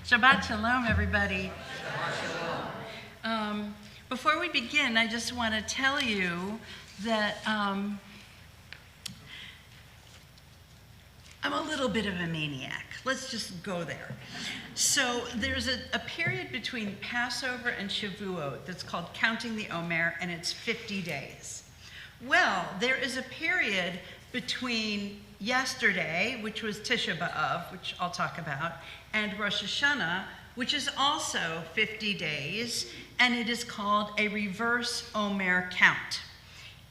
Shabbat Shalom, everybody. Before we begin, I just want to tell you that I'm a little bit of a maniac. Let's just go there. So there's a period between Passover and Shavuot that's called Counting the Omer, and it's 50 days. Well, there is a period between yesterday, which was Tisha B'Av, which I'll talk about, and Rosh Hashanah, which is also 50 days, and it is called a reverse Omer count.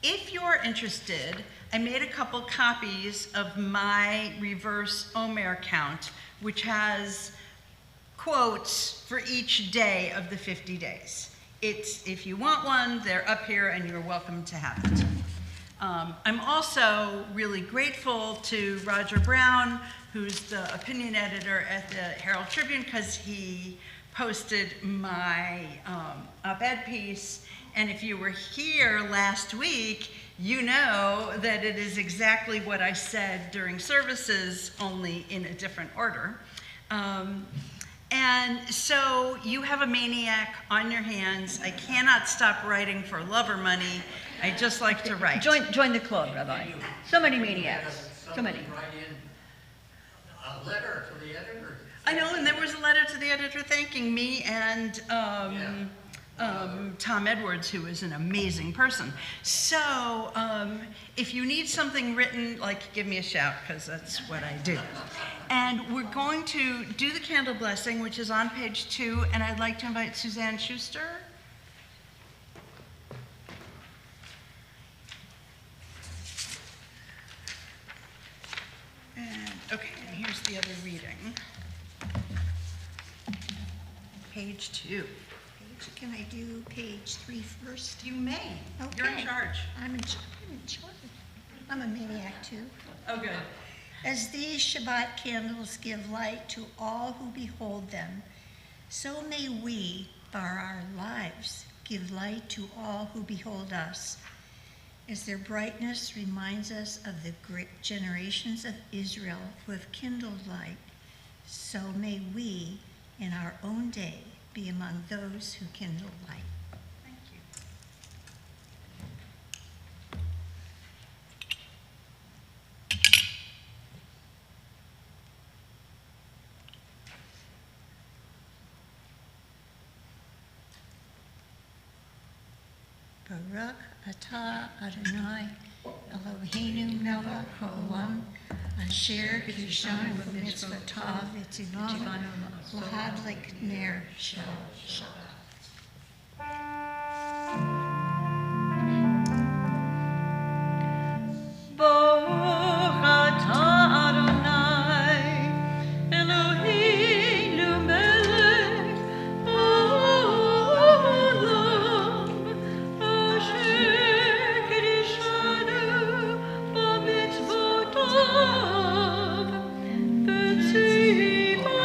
If you're interested, I made a couple copies of my reverse Omer count, which has quotes for each day of the 50 days. If you want one, they're up here and you're welcome to have it. I'm also really grateful to Roger Brown, who's the opinion editor at the Herald Tribune, because he posted my op-ed piece. And if you were here last week, you know that it is exactly what I said during services, only in a different order. And so you have a maniac on your hands. I cannot stop writing for love or money. I just like to write. Join the club, Rabbi. So many maniacs. So many. Write in a letter to the editor. I know, and there was a letter to the editor thanking me and Tom Edwards, who is an amazing person. So if you need something written, give me a shout, because that's what I do. And we're going to do the candle blessing, which is on page 2, and I'd like to invite Suzanne Schuster. And, okay, and here's the other reading. Page 2. Can I do page 3 first? You may. Okay. You're in charge. I'm in charge. I'm a maniac too. Oh, good. As these Shabbat candles give light to all who behold them, so may we, by our lives, give light to all who behold us. As their brightness reminds us of the great generations of Israel who have kindled light, so may we, in our own day, be among those who kindle light. Thank you. Baruch atah Adonai Eloheinu melech haolam asher kiddushanu b'mitzvotav v'tzivanu l'hadlik ner shel Shabbat. Baruch atah Adonai Eloheinu melech haolam asher kiddushanu b'mitzvotav v'tzivanu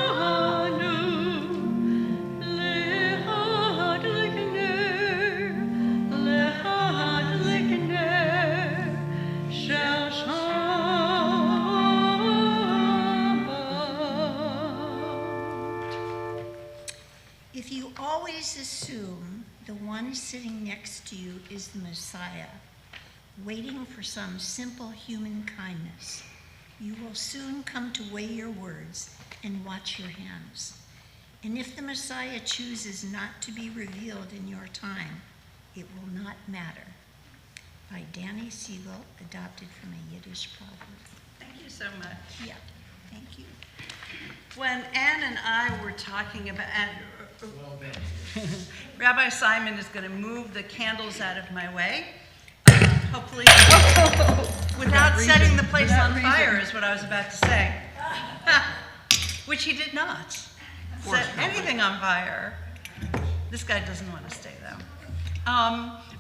l'hadlik ner shel Shabbat. If you always assume the one sitting next to you is the Messiah, waiting for some simple human kindness, you will soon come to weigh your words and watch your hands. And if the Messiah chooses not to be revealed in your time, it will not matter. By Danny Siegel, adopted from a Yiddish proverb. Thank you so much. Yeah, thank you. When Ann and I were talking about, Well, man. Rabbi Simon is going to move the candles out of my way, hopefully, without setting the place Without on reason. fire, is what I was about to say. Which he did not set anything on fire. This guy doesn't want to stay, though.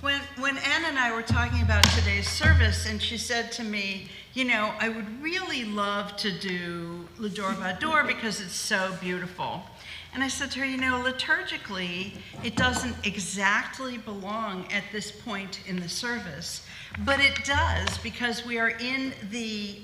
When Ann and I were talking about today's service, and she said to me, you know, I would really love to do L'Ador Vador because it's so beautiful. And I said to her, you know, liturgically, it doesn't exactly belong at this point in the service, but it does because we are in the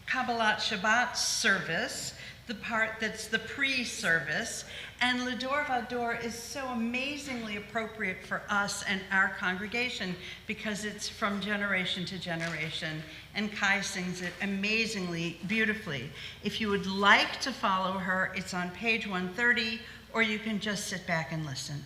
Kabbalat Shabbat service, the part that's the pre-service, and L'Ador Vador is so amazingly appropriate for us and our congregation because it's from generation to generation, and Kai sings it amazingly beautifully. If you would like to follow her, it's on page 130, or you can just sit back and listen.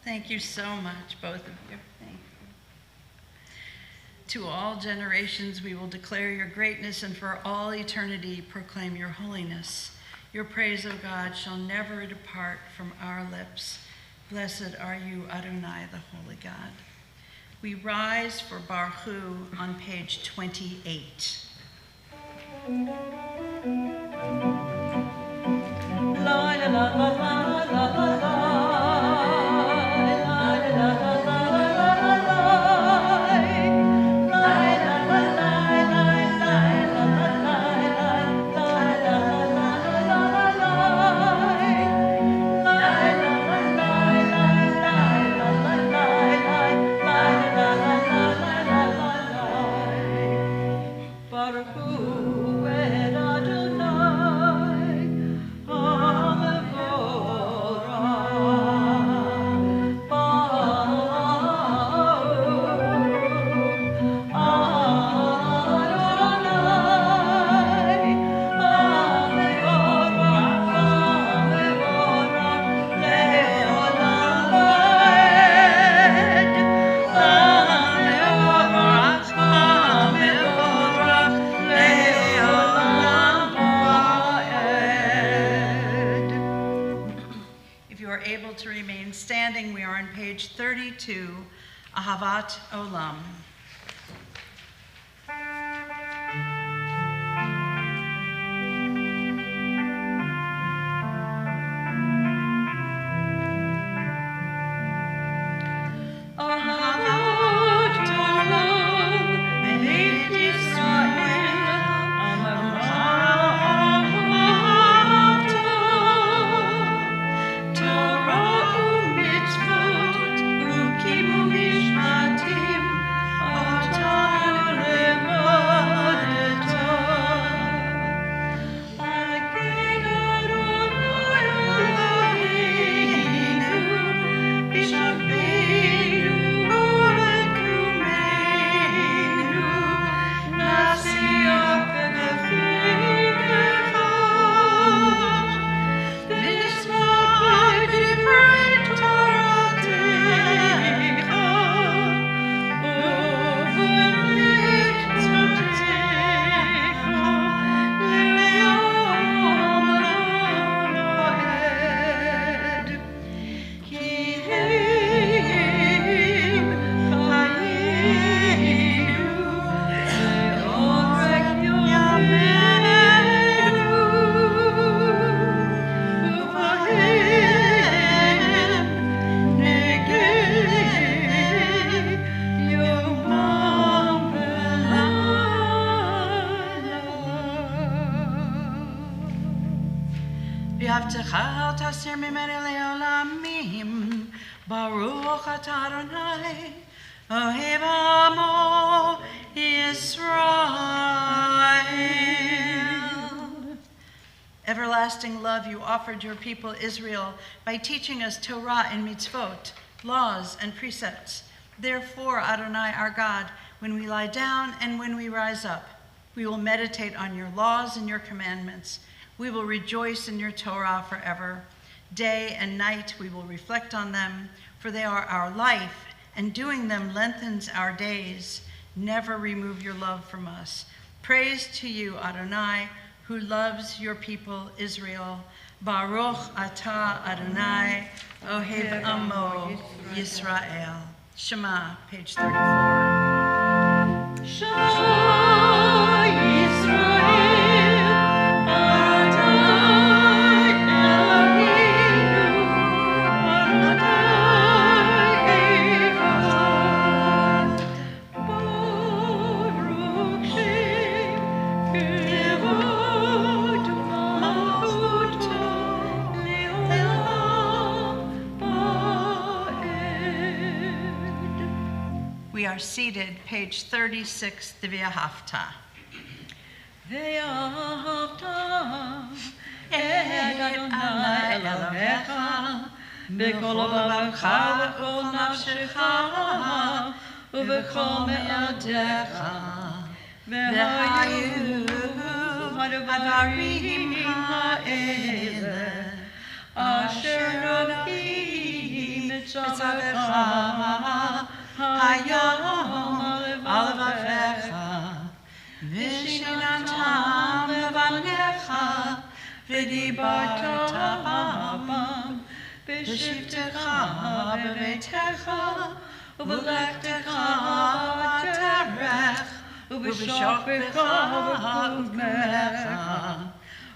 Thank you so much, both of you. Thank you. To all generations, we will declare your greatness, and for all eternity, proclaim your holiness. Your praise, O God, shall never depart from our lips. Blessed are you, Adonai, the Holy God. We rise for Baruch on page 28. La la la la la la la. Baruch hu et Adonai. able to remain standing, we are on page 32, Ahavat Olam. V'yavtecha tasir mimeni le'olamim, Baruch atah Adonai, Ohev amo Yisrael. Everlasting love you offered your people Israel by teaching us Torah and mitzvot, laws and precepts. Therefore, Adonai our God, when we lie down and when we rise up, we will meditate on your laws and your commandments. We will rejoice in your Torah forever. Day and night we will reflect on them, for they are our life, and doing them lengthens our days. Never remove your love from us. Praise to you, Adonai, who loves your people Israel. Baruch atah Adonai, Ohev amo Yisrael. Shema, page 34. Shema Yisrael. We are seated, page 36, the V'ahavta. V'ahavta et Adonai Elohecha b'kol levavecha v'kol nafshecha u'b'kol me'adecha v'hayu hadvarim ha'ele asher Elohim mitzavecha Hayom alevavecha, v'shinantam levanecha, v'dibarta bam, v'shivtecha b'veitecha, u'v'lechtecha b'terech, u'v'shokbecha b'kudmecha,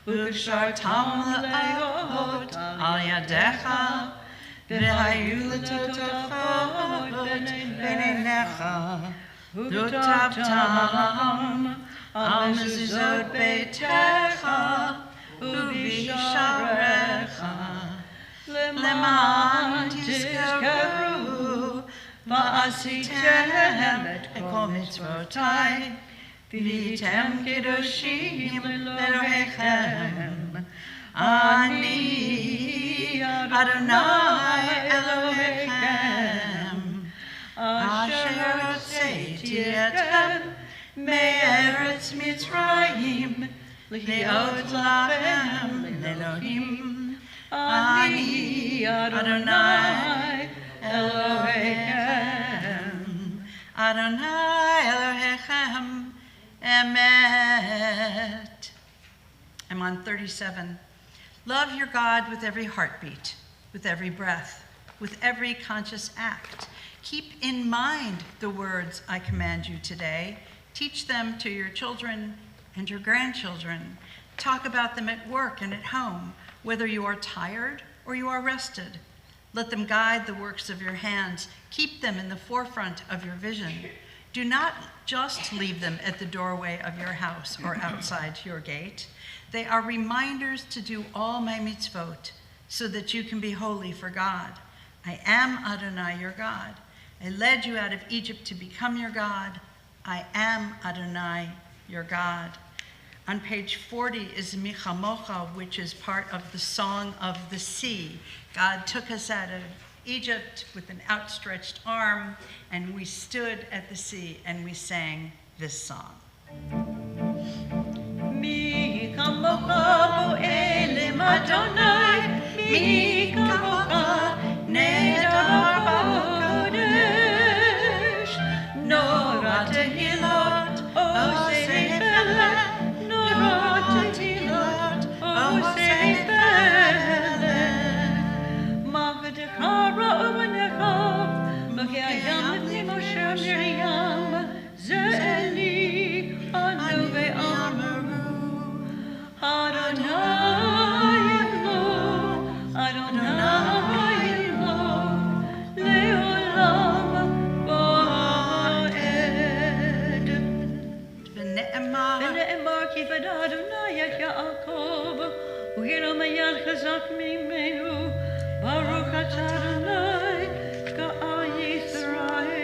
u'v'shartam le'ot al yadecha, v'hayu l'totafot b'neinecha, u'tavtam al mezuzot beitecha, u'b'sharecha, leman tizkaru, v'asitem et kol mitzvotai, v'yitem kedoshim l'Elohechem. Ani Adonai Elohechem, asher hotzeiti etem me'eretz Mitzrayim, liot lachem Elohim. Ani Adonai Elohechem, Adonai Elohechem, Emet. I'm on 37. Love your God with every heartbeat. with every breath, with every conscious act. Keep in mind the words I command you today. Teach them to your children and your grandchildren. Talk about them at work and at home, whether you are tired or you are rested. Let them guide the works of your hands. Keep them in the forefront of your vision. Do not just leave them at the doorway of your house or outside your gate. They are reminders to do all my mitzvot so that you can be holy for God. I am Adonai, your God. I led you out of Egypt to become your God. I am Adonai, your God. On page 40 is Michamocha, which is part of the Song of the Sea. God took us out of Egypt with an outstretched arm, and we stood at the sea and we sang this song. Mi kamocha bo elim Adonai, mi kamocha nedar kodesh, nora tehilot osei felech, nora tehilot osei felech, mavdecha ra'onecha, b'kayam lifnei Moshe Miriam, ze'eli anu ve'amaru, Adonai Elo, Adonai Elo, le'olam va'ed. V'ne'emar ki v'ad Adonai et Yaakov, u'hiram hayad chazak mimenu, Baruch atah Adonai, ka'al Yisrael.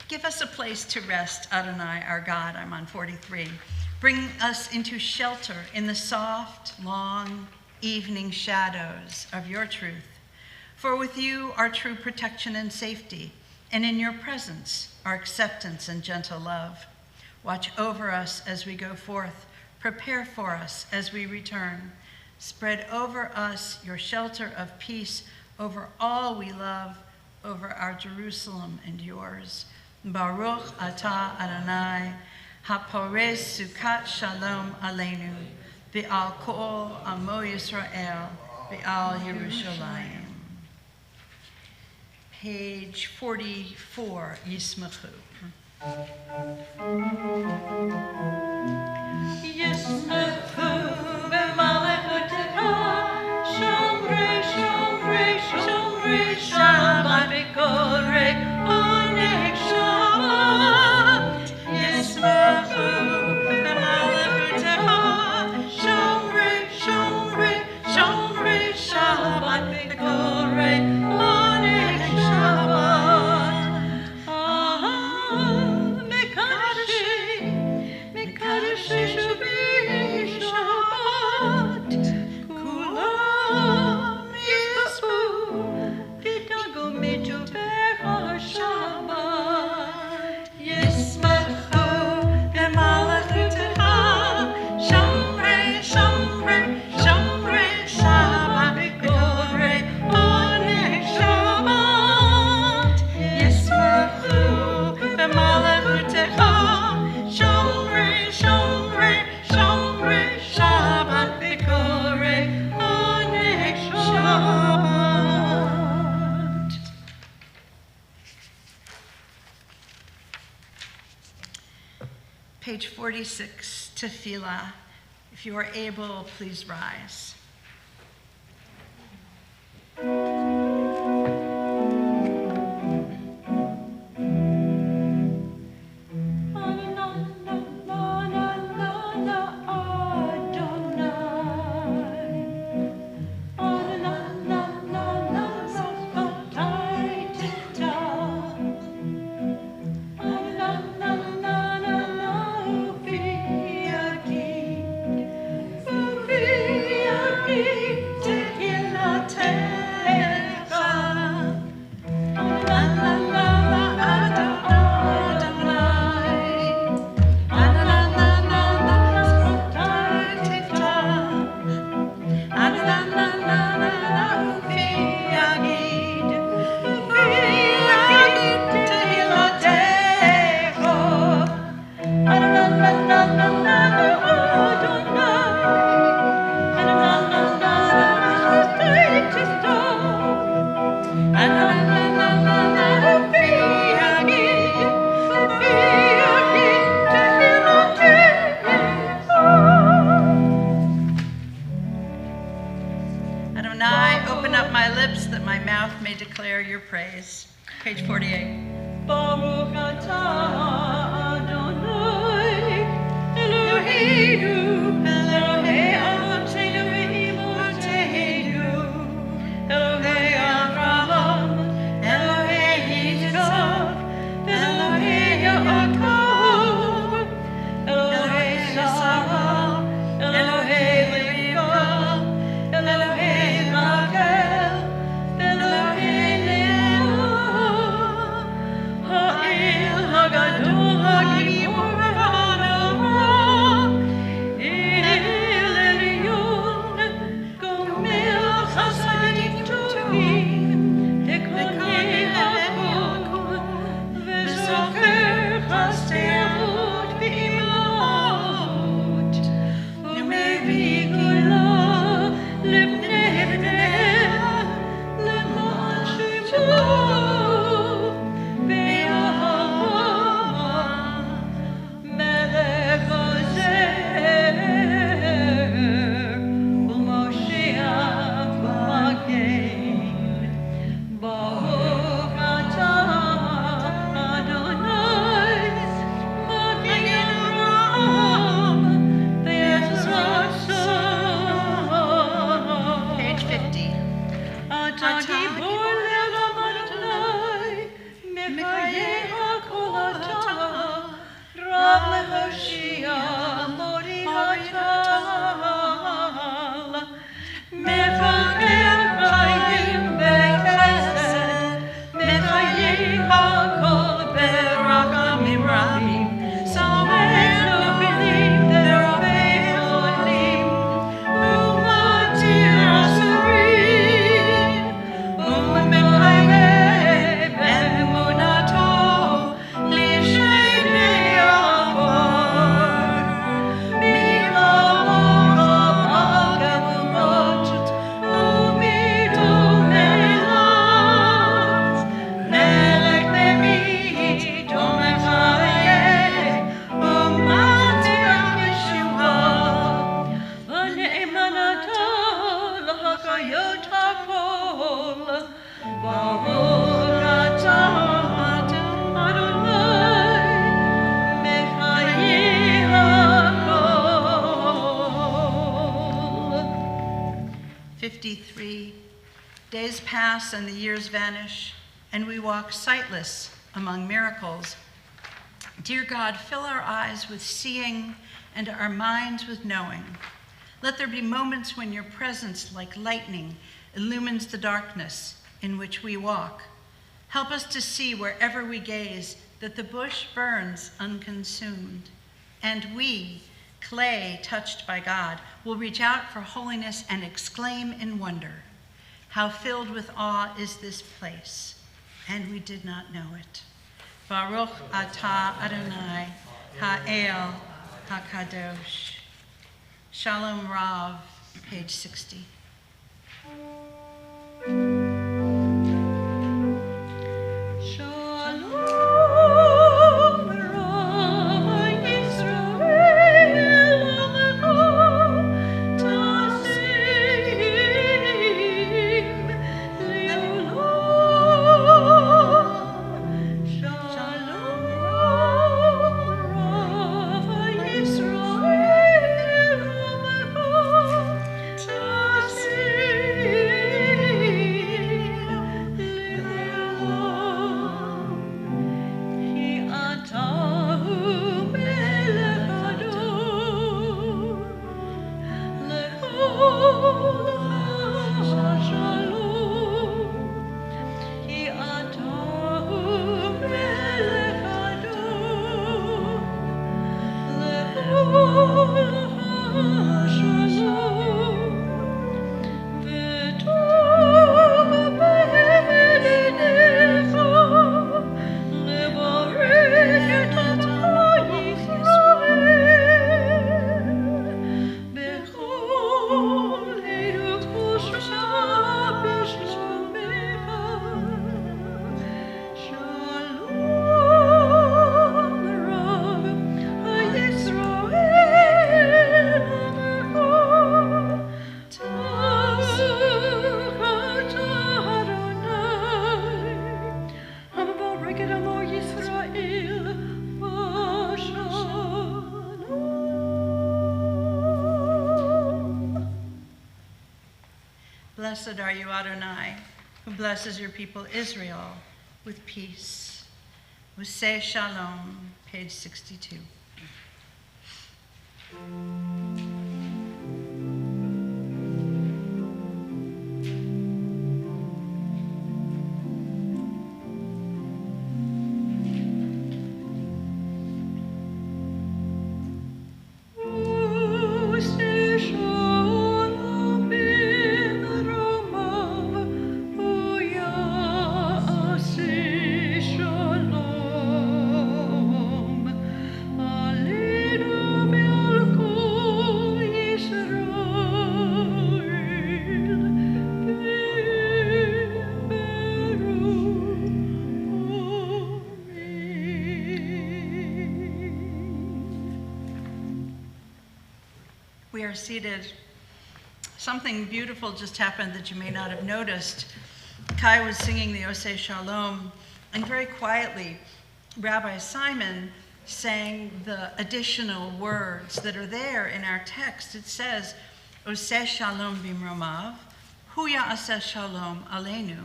Give us a place to rest, Adonai, our God. I'm on 43. Bring us into shelter in the soft, long evening shadows of your truth. For with you are true protection and safety, and in your presence are acceptance and gentle love. Watch over us as we go forth. Prepare for us as we return. Spread over us your shelter of peace over all we love, over our Jerusalem and yours. Baruch atah Adonai, hapores sukat shalom aleinu, v'al kol amo Yisrael, v'al Yerushalayim. Page 44, Yismachu. Yismachu b'malachutecha, shomrei, shomrei, shomrei, Shabbat v'korei, oneg Shabbat. Yismachu b'malachutecha, shomrei, shomrei, shomrei, Shabbat v'korei, oneg Shabbat. Mekadeshi shubi Shabbat, kulam yisba'u, v'dago mitubecha Shabbat. Yismachu b'malachutecha, shomrei, shomrei, shomrei, Shabbat v'korei, oneg Shabbat. Yismachu b'malachutecha, shomrei, shomrei, shomrei, Shabbat v'korei, oneg Shabbat. Page 46, Tefillah. If you are able, please rise. may declare your praise. Page 48. Baruch atah Adonai Eloheinu Elohei Avotenu ve'imotenu Elohei Avraham Elohei Yitzchak Elohei Yaakov Elohei Sarah Elohei Rivka Elohei Rachel Elohei Leah Ha'il Hagadol Hagibor Ha'adorah El Elyon Gomel Chasadim Tovim Tekonei Hakol V'zocher Chasdei Ve'imot U'mevii Gula Lifnei Bnei L'man Shemo Melech Ozer U'Moshiach U'Magen Baruch atah Adonai Magen Avraham Ve'ezratzon Page 50. Atah Gibor Le'olam Adonai Mekayeh HaKol atah Rav leHoshia Mori Hatal Mechael Chayim Bechesed Mechayeh HaKol Berachamim Rabim Samech Lobinim Derabei Olim Umatir Asurim Umemechayeh Be'emunato L'Shnei Yahor Mila'or Ha'gevurot U'midumelat Melech B'mido Mechayeh U'matir Yeshua V'ne'emanata l'hachayot hakol Baruch atah Adonai Mechayeh hakol 53. Days pass and the years vanish, and we walk sightless among miracles. Dear God, fill our eyes with seeing and our minds with knowing. Let there be moments when your presence, like lightning, illumines the darkness in which we walk. Help us to see wherever we gaze that the bush burns unconsumed, and we, clay touched by God, will reach out for holiness and exclaim in wonder, how filled with awe is this place, and we did not know it. Baruch atah Adonai Ha'el HaKadosh. Shalom Rav, page 60. Shalom Rav Yisrael Alecho Tasim Le'olam Shalom Rav Yisrael Alecho Tasim Blessed are you, Adonai, who blesses your people Israel with peace. Useh Shalom, page 62. We are seated. Something beautiful just happened that you may not have noticed. Kai was singing the Oseh Shalom, and very quietly, Rabbi Simon sang the additional words that are there in our text. It says, Oseh Shalom bimromav, hu ya'aseh shalom aleinu,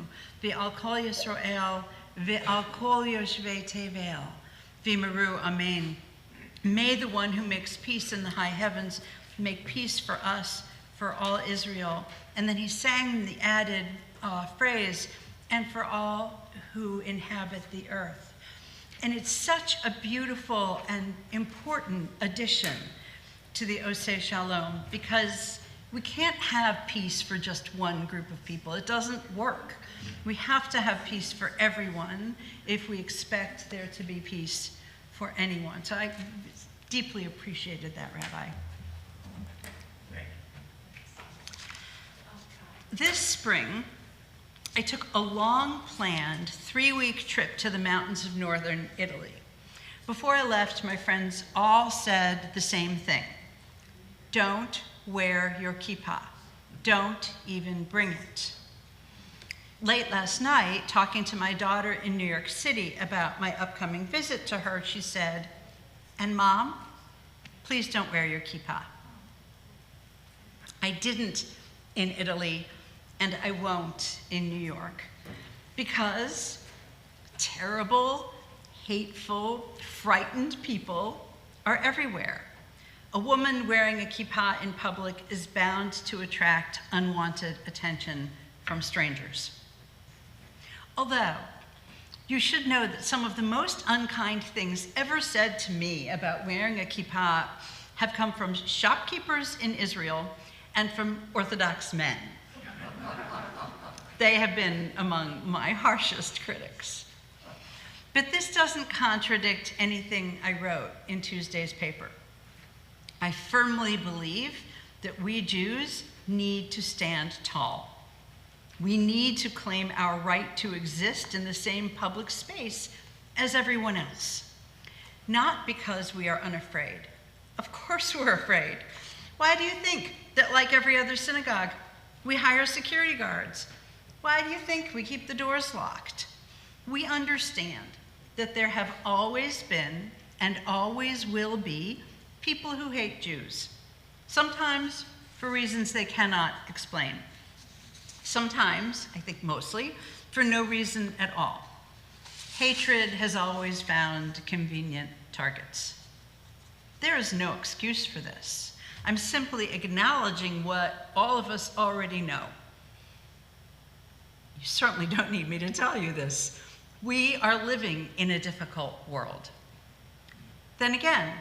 v'al kol Yisrael, v'al kol yoshvei tevel, v'meru amen. May the one who makes peace in the high heavens make peace for us, for all Israel. And then he sang the added phrase, and for all who inhabit the earth. And it's such a beautiful and important addition to the Oseh Shalom, because we can't have peace for just one group of people. It doesn't work. We have to have peace for everyone if we expect there to be peace for anyone. So I deeply appreciated that, Rabbi. This spring, I took a long-planned 3-week trip to the mountains of northern Italy. Before I left, my friends all said the same thing. Don't wear your kippah. Don't even bring it. Late last night, talking to my daughter in New York City about my upcoming visit to her, she said, "And Mom, please don't wear your kippah." I didn't in Italy, and I won't in New York, because terrible, hateful, frightened people are everywhere. A woman wearing a kippah in public is bound to attract unwanted attention from strangers. Although, you should know that some of the most unkind things ever said to me about wearing a kippah have come from shopkeepers in Israel and from Orthodox men. They have been among my harshest critics. But this doesn't contradict anything I wrote in Tuesday's paper. I firmly believe that we Jews need to stand tall. We need to claim our right to exist in the same public space as everyone else. Not because we are unafraid. Of course we're afraid. Why do you think that, like every other synagogue, we hire security guards? Why do you think we keep the doors locked? We understand that there have always been and always will be people who hate Jews, sometimes for reasons they cannot explain. Sometimes, I think mostly, for no reason at all. Hatred has always found convenient targets. There is no excuse for this. I'm simply acknowledging what all of us already know. You certainly don't need me to tell you this. We are living in a difficult world. Then again,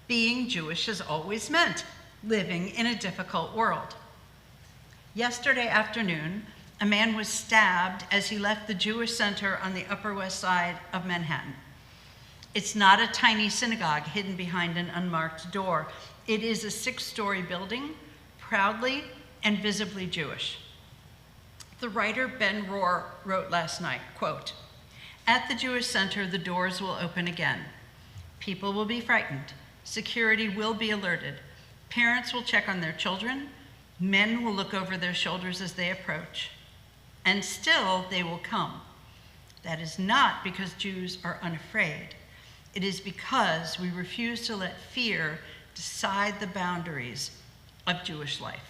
being Jewish has always meant living in a difficult world. Yesterday afternoon, a man was stabbed as he left the Jewish Center on the Upper West Side of Manhattan. It's not a tiny synagogue hidden behind an unmarked door. It is a 6-story building, proudly and visibly Jewish. The writer Ben Rohr wrote last night, quote, "At the Jewish Center, the doors will open again. People will be frightened. Security will be alerted. Parents will check on their children. Men will look over their shoulders as they approach. And still they will come. That is not because Jews are unafraid. It is because we refuse to let fear decide the boundaries of Jewish life."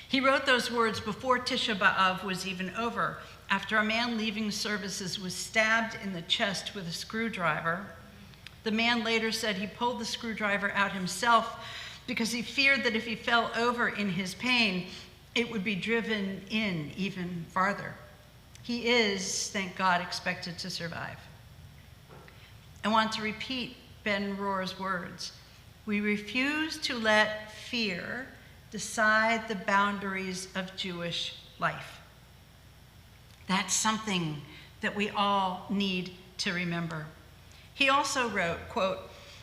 He wrote those words before Tisha B'Av was even over, after a man leaving services was stabbed in the chest with a screwdriver. The man later said he pulled the screwdriver out himself because he feared that if he fell over in his pain, it would be driven in even farther. He is, thank God, expected to survive. I want to repeat Ben Rohr's words. We refuse to let fear decide the boundaries of Jewish life. That's something that we all need to remember. He also wrote, quote,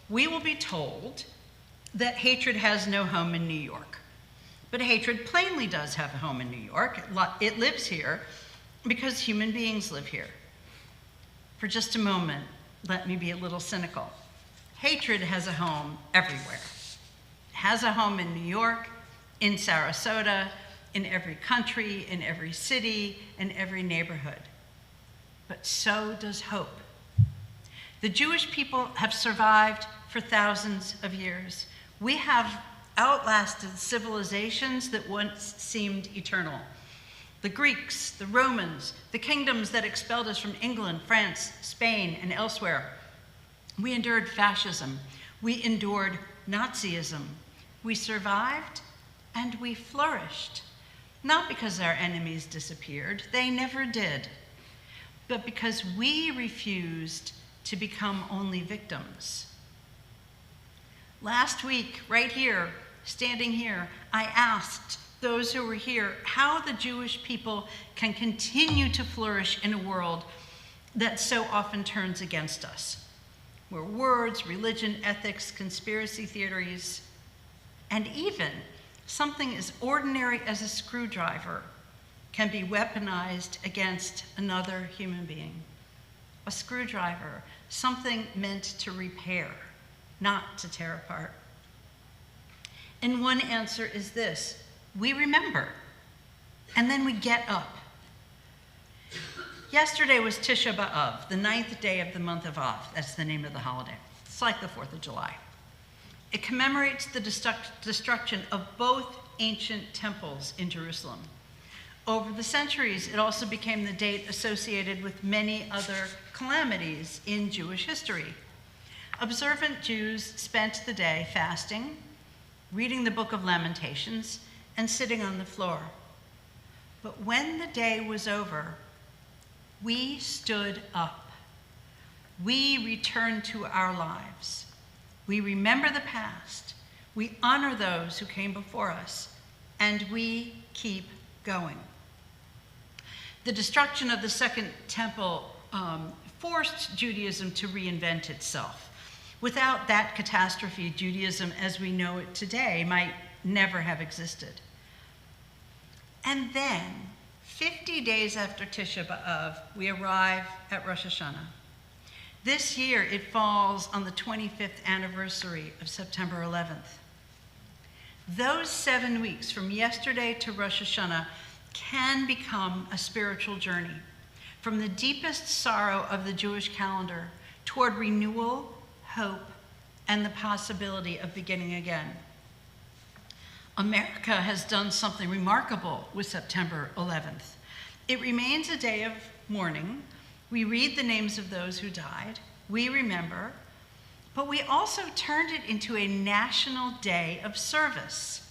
"We will be told that hatred has no home in New York. But hatred plainly does have a home in New York. It lives here because human beings live here." For just a moment, let me be a little cynical. Hatred has a home everywhere. It has a home in New York, in Sarasota, in every country, in every city, in every neighborhood. But so does hope. The Jewish people have survived for thousands of years. We have outlasted civilizations that once seemed eternal. The Greeks, the Romans, the kingdoms that expelled us from England, France, Spain, and elsewhere. We endured fascism. We endured Nazism. We survived and we flourished. Not because our enemies disappeared, they never did, but because we refused to become only victims. Last week, right here, standing here, I asked those who were here how the Jewish people can continue to flourish in a world that so often turns against us, where words, religion, ethics, conspiracy theories, and even something as ordinary as a screwdriver can be weaponized against another human being. A screwdriver, something meant to repair, not to tear apart. And one answer is this: we remember, and then we get up. Yesterday was Tisha B'Av, the 9th day of the month of Av. That's the name of the holiday. It's like the 4th of July. It commemorates the destruction of both ancient temples in Jerusalem. Over the centuries, it also became the date associated with many other calamities in Jewish history. Observant Jews spent the day fasting, reading the Book of Lamentations, and sitting on the floor. But when the day was over, we stood up. We returned to our lives. We remember the past. We honor those who came before us, and we keep going. The destruction of the Second Temple forced Judaism to reinvent itself. Without that catastrophe, Judaism as we know it today might never have existed. And then, 50 days after Tisha B'Av, we arrive at Rosh Hashanah. This year, it falls on the 25th anniversary of September 11th. Those 7 weeks from yesterday to Rosh Hashanah can become a spiritual journey, from the deepest sorrow of the Jewish calendar toward renewal, hope, and the possibility of beginning again. America has done something remarkable with September 11th. It remains a day of mourning. We read the names of those who died. We remember. But we also turned it into a national day of service.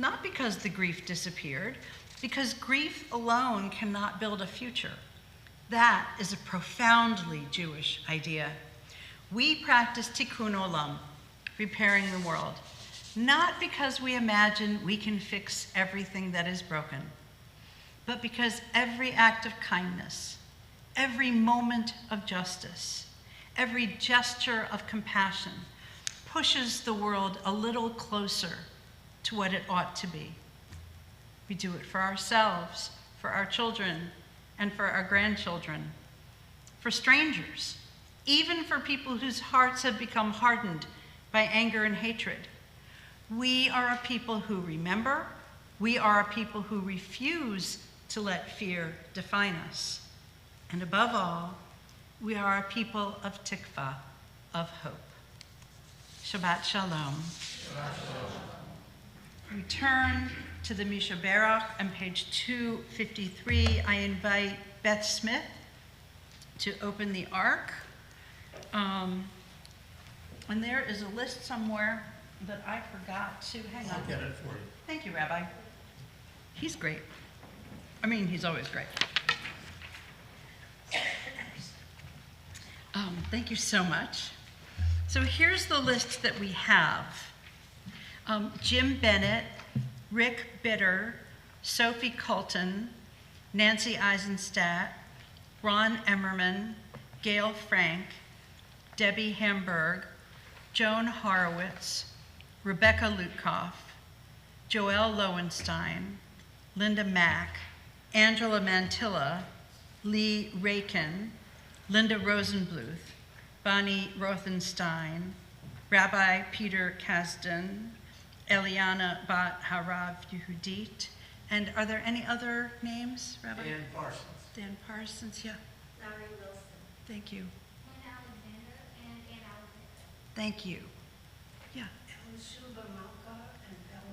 Not because the grief disappeared, because grief alone cannot build a future. That is a profoundly Jewish idea. We practice tikkun olam, repairing the world, not because we imagine we can fix everything that is broken, but because every act of kindness, every moment of justice, every gesture of compassion pushes the world a little closer to what it ought to be. We do it for ourselves, for our children, and for our grandchildren, for strangers, even for people whose hearts have become hardened by anger and hatred. We are a people who remember. We are a people who refuse to let fear define us. And above all, we are a people of tikva, of hope. Shabbat shalom. Shabbat shalom. We turn to the Misha Barach on page 253. I invite Beth Smith to open the Ark. And there is a list somewhere that I forgot to, hang on. I'll get it for you. Thank you, Rabbi. He's great. I mean, he's always great. Thank you so much. So here's the list that we have. Jim Bennett, Rick Bitter, Sophie Colton, Nancy Eisenstadt, Ron Emmerman, Gail Frank, Debbie Hamburg, Joan Horowitz, Rebecca Lutkoff, Joelle Lowenstein, Linda Mack, Angela Mantilla, Lee Rakin, Linda Rosenbluth, Bonnie Rothenstein, Rabbi Peter Kasdan, Eliana Bat Harav Yehudit, and are there any other names, Rabbi? Dan Parsons. Dan Parsons, yeah. Larry Wilson, Thank you. Lynn Alexander, and Ann Alexander. Thank you. Yeah, Shuba Malka and Bell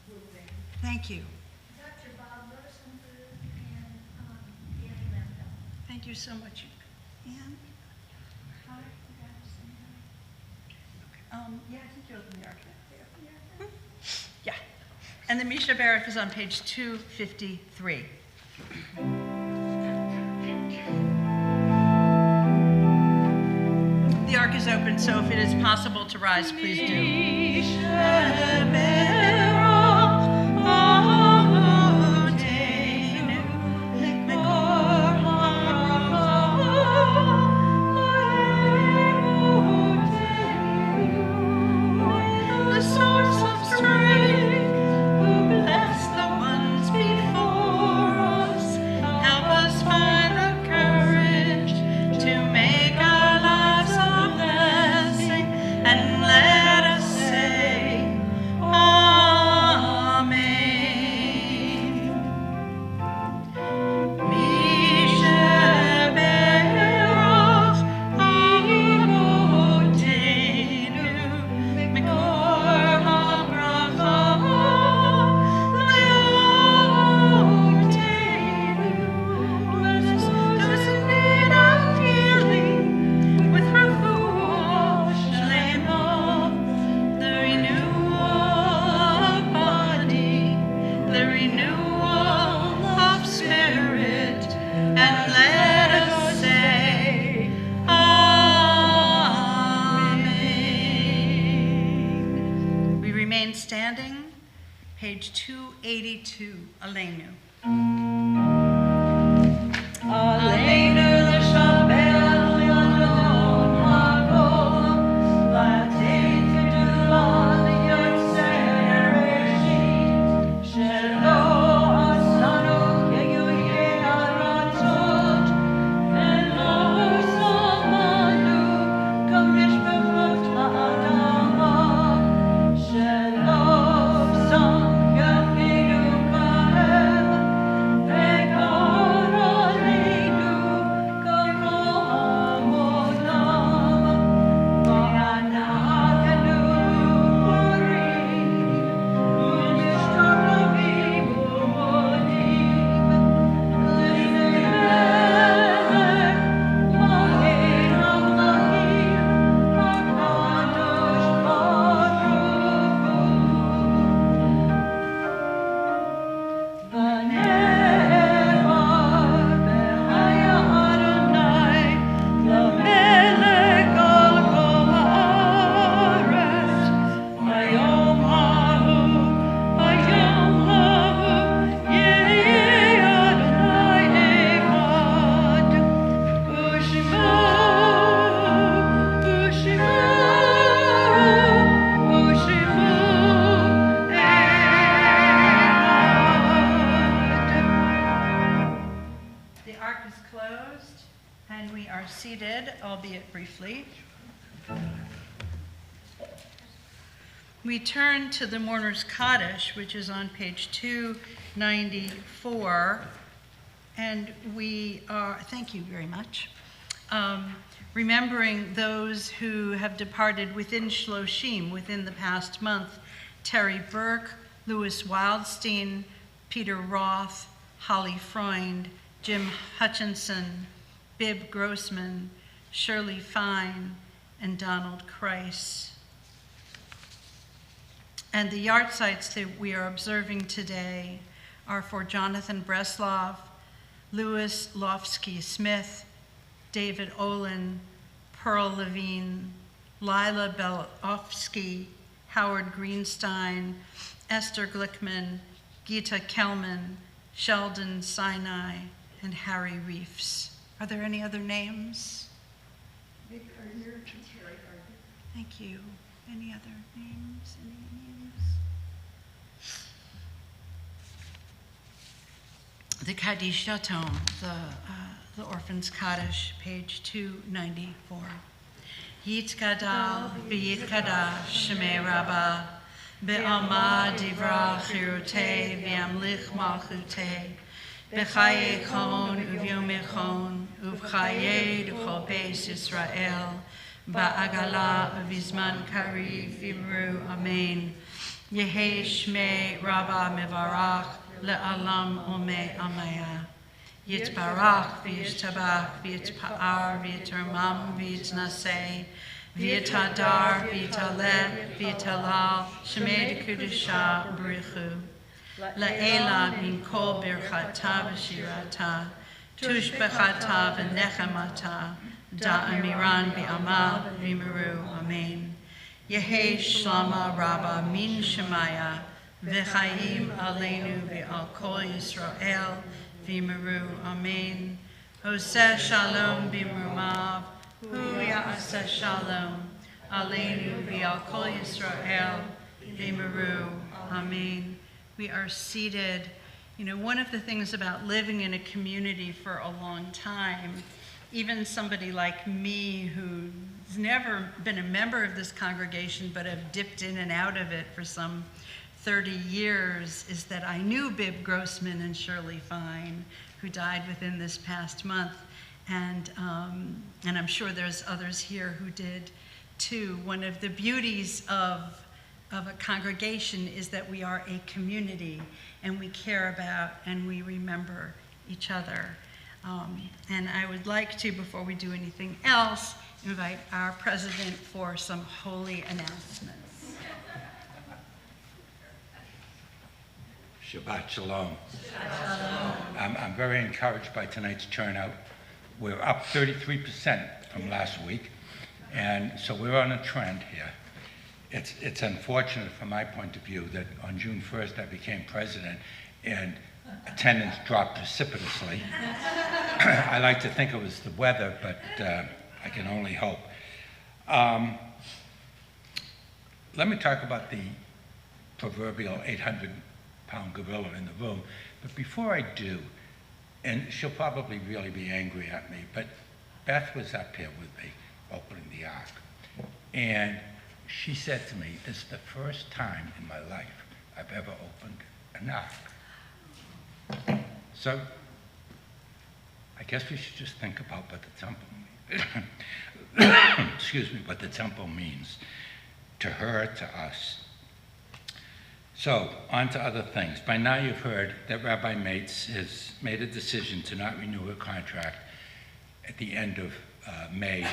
Rubin. thank you. Dr. Bob Rosenbluth and Danny Lemko. Thank you so much. Ann? Hi. Yeah, I think you're looking the archive. Yeah. And the Misha Barach is on page 253. The Ark is open, so if it is possible to rise, please do. The source of strength, who bless the ones before us, help us find the courage to make our lives a blessing, and let us say, Amen. Misha Barach, Avotenu, Mikor HaBracha, Leotenu. Bless those in need of healing with refuah shlema, the renewal of body, the renewal of spirit, and let us say, Amen. We remain standing, page 282, Aleinu. Aleinu l'shabel yadon hagol, latin kedulan yotzer reshit, shelo asanu keyuye aratzot, velo samanu kamishpachot ha'adama, shelo sam yafinu kahem, vekar aleinu karo hamonam, v'anaganu purim, u'mishtaravim u'modim, l'nei melech, Magen HaMelachim, HaKadosh Baruch Hu. V'ne'emar b'haya Adonai, l'melech al kol ha'aretz, hayom hahu, yehyeh Adonai echad, u'shemo echad. The Ark is closed, and we are seated, albeit briefly. We turn to the Mourner's Kaddish, which is on page 294, and we are, thank you very much, remembering those who have departed within Shloshim, within the past month, Terry Burke, Louis Wildstein, Peter Roth, Holly Freund, Jim Hutchinson, Bib Grossman, Shirley Fine, and Donald Kreis. And the yard sites that we are observing today are for Jonathan Breslov, Louis Lofsky David Olin, Pearl Levine, Lila Belofsky, Howard Greenstein, Esther Glickman, Gita Kelman, Sheldon Sinai, and Harry Reefs. Are there any other names? Vic Gardner and Terry Gardner. Thank you. Any other names? Any names? The Kaddish Tome, the Orphan's Kaddish, page 294. Yitkadal v'yitkadash shemei Rabbah be'alma divra chirutei v'yamlich malchutei b'chaye chon uvyom echon uvchaye d'chol beis Yisrael ba'agala v'zman kariv v'imru amen. Yehi shmei Rabbah mevarach le'alam omei amaya. Yitbarach v'yishtabach v'yitpa'ar v'yitarmam v'yitnaseh v'yitadar v'yitaleh v'yitalal shemei d'kudusha b'richu la'ela min kol birchata v'shirata tush b'chata v'nechemata da'amiran v'amal v'miru amen. Yehi shlama Rabbah min shemaya v'chaim aleinu v'al kol Yisrael V'maru, amen. Hoseh shalom b'mrumav, hu ya'aseh shalom, aleinu v'al kol Yisrael, v'maru, amen. We are seated. You know, one of the things about living in a community for a long time, even somebody like me who's never been a member of this congregation but have dipped in and out of it for some 30 years, is that I knew Bib Grossman and Shirley Fine, who died within this past month, and I'm sure there's others here who did too. One of the beauties of a congregation is that we are a community, and we care about and we remember each other. And I would like to, before we do anything else, invite our president for some holy announcements. Shabbat Shalom. I'm very encouraged by tonight's turnout. We're up 33% from last week, and so we're on a trend here. It's unfortunate from my point of view that on June 1st I became president and attendance dropped precipitously. I like to think it was the weather, but I can only hope. Let me talk about the proverbial 800-pound gorilla in the room. But before I do, and she'll probably really be angry at me, but Beth was up here with me opening the Ark. And she said to me, this is the first time in my life I've ever opened an Ark. So I guess we should just think about what the temple means. Excuse me, what the temple means to her, to us. So, on to other things. By now you've heard that Rabbi Mates has made a decision to not renew her contract at the end of May of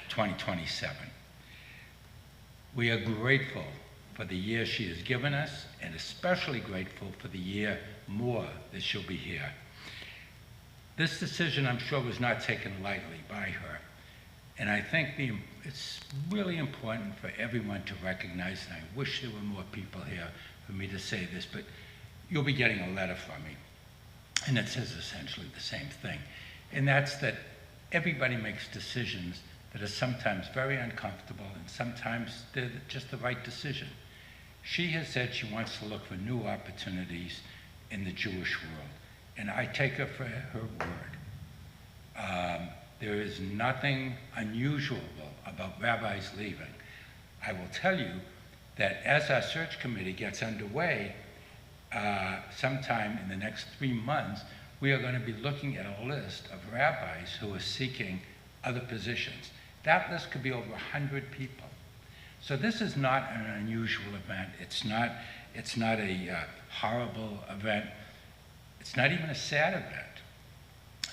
2027. We are grateful for the year she has given us, and especially grateful for the year more that she'll be here. This decision, I'm sure, was not taken lightly by her, and I think it's really important for everyone to recognize, and I wish there were more people here for me to say this, but you'll be getting a letter from me, and it says essentially the same thing, and that's that everybody makes decisions that are sometimes very uncomfortable, and sometimes they're just the right decision. She has said she wants to look for new opportunities in the Jewish world, and I take her for her word. There is nothing unusual about rabbis leaving. I will tell you that as our search committee gets underway, sometime in the next 3 months, we are going to be looking at a list of rabbis who are seeking other positions. That list could be over 100 people. So this is not an unusual event. It's not a horrible event. It's not even a sad event.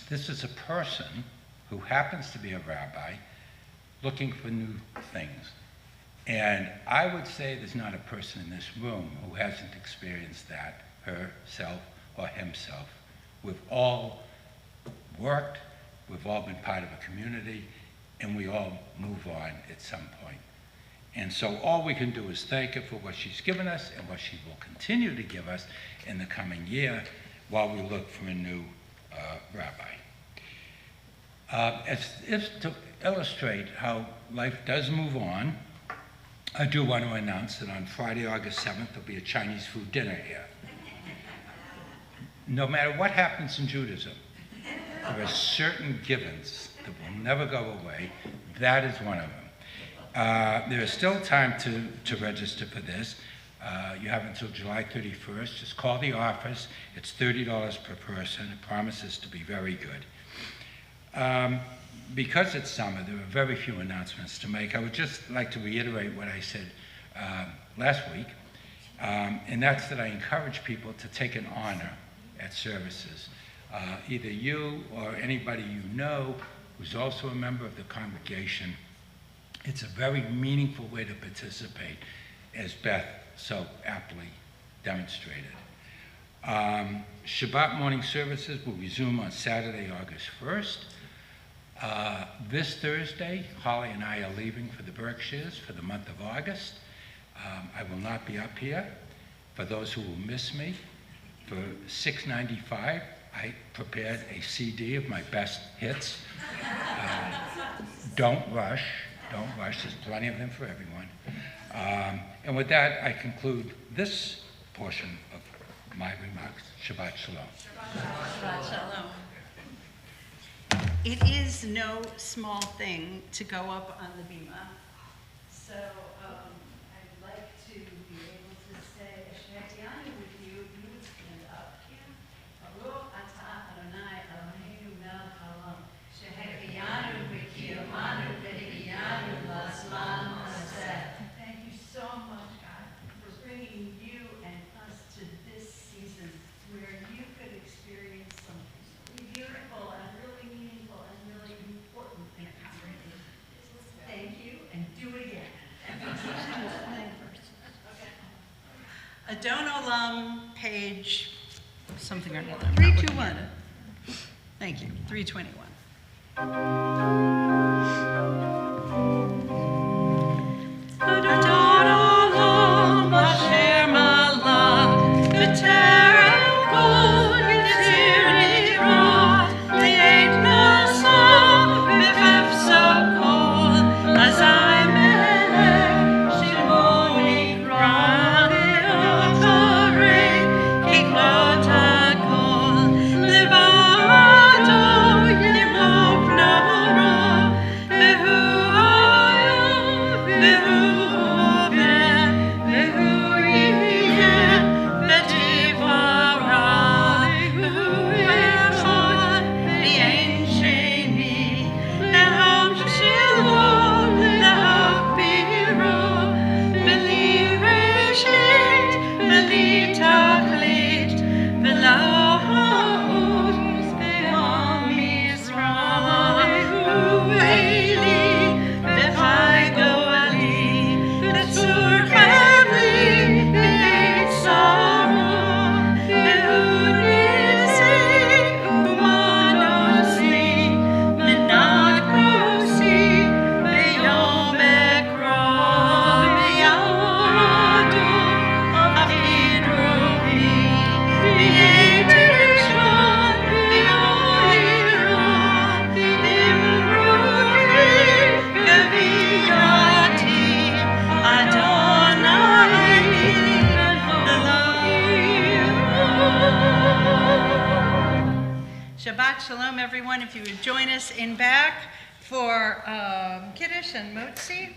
This is a person who happens to be a rabbi looking for new things. And I would say there's not a person in this room who hasn't experienced that, herself or himself. We've all worked, we've all been part of a community, and we all move on at some point. And so all we can do is thank her for what she's given us and what she will continue to give us in the coming year while we look for a new rabbi. As if to illustrate how life does move on, I do want to announce that on Friday, August 7th, there'll be a Chinese food dinner here. No matter what happens in Judaism, there are certain givens that will never go away. That is one of them. There is still time to register for this. You have until July 31st. Just call the office. It's $30 per person. It promises to be very good. Because it's summer, there are very few announcements to make. I would just like to reiterate what I said last week, and that's that I encourage people to take an honor at services. Either you or anybody you know who's also a member of the congregation. It's a very meaningful way to participate, as Beth so aptly demonstrated. Shabbat morning services will resume on Saturday, August 1st. This Thursday, Holly and I are leaving for the Berkshires for the month of August. I will not be up here. For those who will miss me, for $6.95, I prepared a CD of my best hits. Don't rush, there's plenty of them for everyone. And with that, I conclude this portion of my remarks. Shabbat Shalom. Shabbat Shalom. It is no small thing to go up on the bima. So I'd like to be able to say Shehechianu with you. You would stand up here. Baruch atah Adonai Eloheinu melech haolam. Shehechianu v'kiyamanu v'hiyanu l'zman hazeh. Thank you so much, God, for bringing you and us to this season where you could experience something really beautiful and really meaningful and really important in a congregation. Thank you, and do it again. Adon Olam, page something or another. 321. Thank you, 321. Adon Olam, Asher Malach, B'terem kol Yitzir Nira, Li'et Nasa, B'chefsa kol, Azai Melech, Shemo Nikra, Le'ocharei, Kiklot HaKol, Levado Yimok Nara, Behu Hayah, Behu Oveh, Behu Yiyeh, B'divarav, Behu Echad, V'yein Sheni, Lehamshilo, Lehakbiro, B'li Reshit, B'li Tachlit, V'lo Ha'uz, Be'am Yisrael, Behu Eli, B'chai Goali, B'tzur Chemli, B'yitzaro, Behu Nisi, U'manosli, Minat Kosi, Be'yom Ekra, Be'yado, Achid Rohi, B'yet Rishon, Be'oira, B'imrui, Gaviyati, Adonai, Elohim. Shabbat Shalom, everyone. If you would join us in back for Kiddush and Motzi.